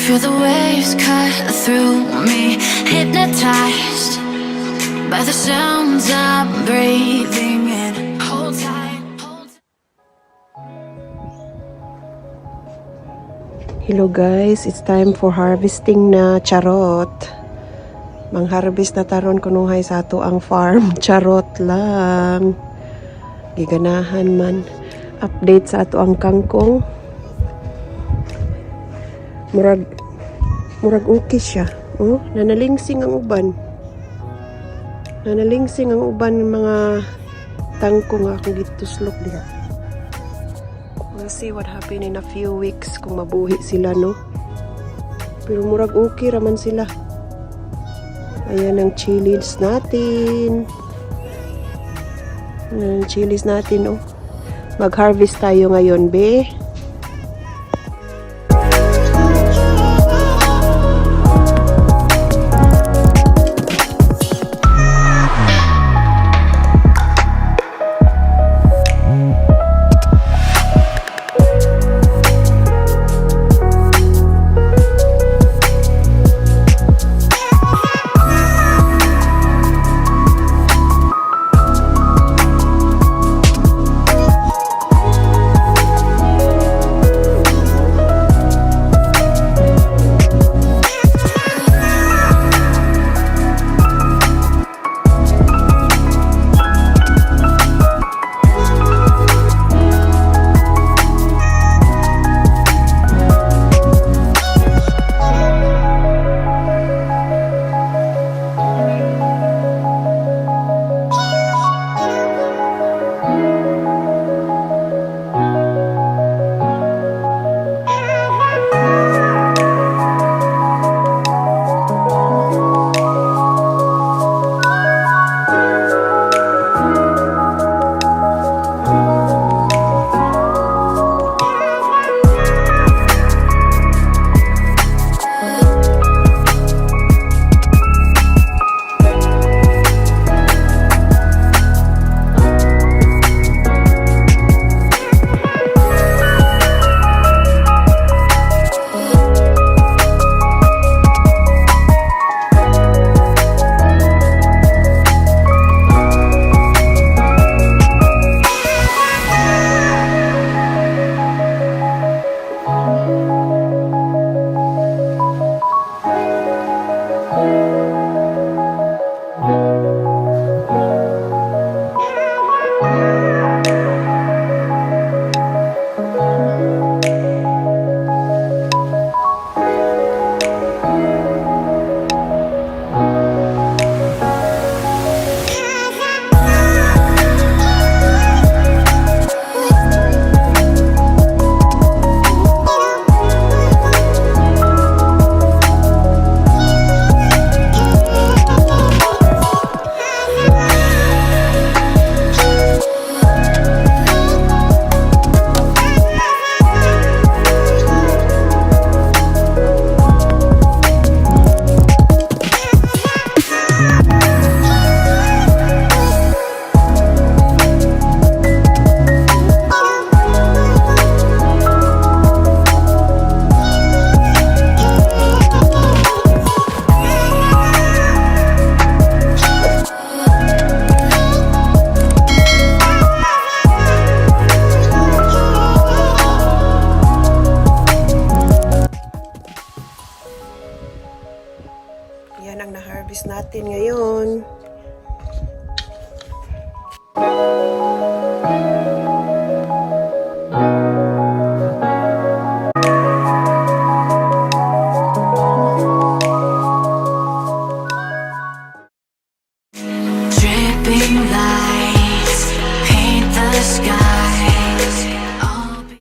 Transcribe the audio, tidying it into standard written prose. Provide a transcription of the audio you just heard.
Feel the waves cut through me, hypnotized by the sounds I'm breathing in. Hold tight, hold tight. Hello guys, it's time for harvesting na charot. Mang-harvest na taron kunuhay sa ato ang farm. Charot lang. Giganahan man. Update sa ato ang kangkong. Murag okay siya. Oh, nanalingsing ang uban. Nanalingsing ang uban ng mga tangkong akong gituslok diha. We'll see what happen in a few weeks kung mabuhi sila, no? Pero murag okay raman sila. Ayan ang chilies natin. Ayan ang chilies natin, oh. Mag-harvest tayo ngayon, be. Yan ang na-harvest natin ngayon.